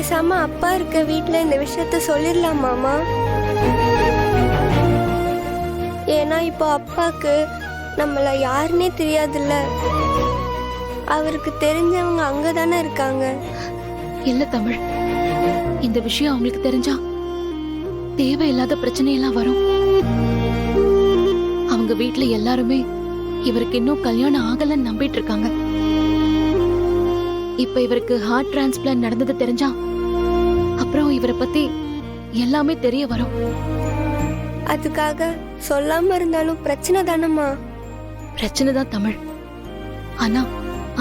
பேசாம அப்பா இருக்க வீட்ல இந்த விஷயத்த சொல்லிடலாமாமா? ஏன்னா இப்போ அப்பாக்கு நம்மள யாருன்னே தெரியாதுல்ல. அவருக்கு தெரிஞ்சவங்க அங்கதானே இருக்காங்க. இல்ல தமிழ், இந்த விஷயம் அவங்களுக்கு தெரிஞ்சா தேவையில்லாத பிரச்சனையெல்லாம் வரும். அவங்க வீட்ல எல்லாருமே இவருக்கு இன்னும் கல்யாணம் ஆகலன்னு நம்பிட்டு இருக்காங்க. இப்ப இவருக்கு ஹார்ட் டிரான்ஸ்பிளான்ட் நடந்தது தெரிஞ்சா அப்புறம் இவரை பத்தி எல்லாமே தெரிய வரும். அதுக்காக சொல்லாம இருந்தாலும் பிரச்சனை தானம்மா? பிரச்சனை தான் தமிழ். ஆனா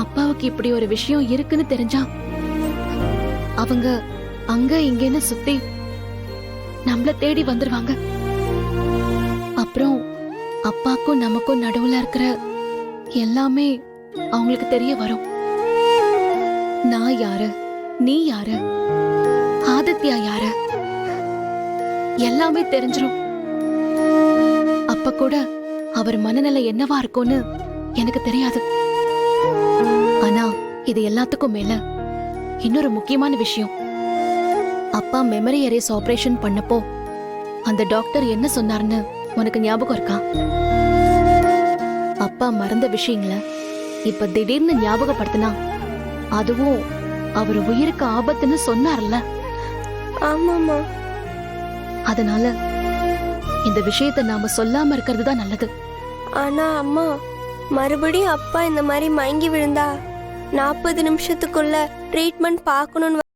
அப்பாவுக்கு இப்படி ஒரு விஷயம் இருக்குன்னு தெரிஞ்சா அவங்க அங்க இங்கன்னு சுத்தி நம்மள தேடி வந்துருவாங்க. அப்புறம் அப்பாக்கும் நமக்கும் நடுவுல இருக்கிற எல்லாமே அவங்களுக்கு தெரிய வரும். நான் யாரு, நீ யாரு, ஆதித்யா யாரு, எல்லாமே தெரிஞ்சிரும். அப்ப கூட அவர் மனநிலை என்னவா இருக்கும்னு எனக்கு தெரியாது. ஆனா இது எல்லாத்துக்கும் மேல இன்னொரு முக்கியமான விஷயம். அப்பா மெமரி எரேஸ் ஆபரேஷன் பண்ணப்போ அந்த டாக்டர் என்ன சொன்னார்னு உனக்கு ஞாபகம் இருக்கா? அப்பா மறந்த விஷயங்கள இப்ப திடீர்னு ஞாபகப்படுத்தினா அதுவும் அவர் உயிருக்கு ஆபத்துன்னு சொன்னார்ல. ஆமாமா. அதனால இந்த விஷயத்தை நாம சொல்லாம இருக்கிறது தான் நல்லது. ஆனா அம்மா, மறுபடியும் அப்பா இந்த மாதிரி மயங்கி விழுந்தா 40 நிமிஷத்துக்குள்ள ட்ரீட்மெண்ட் பார்க்கணும்னு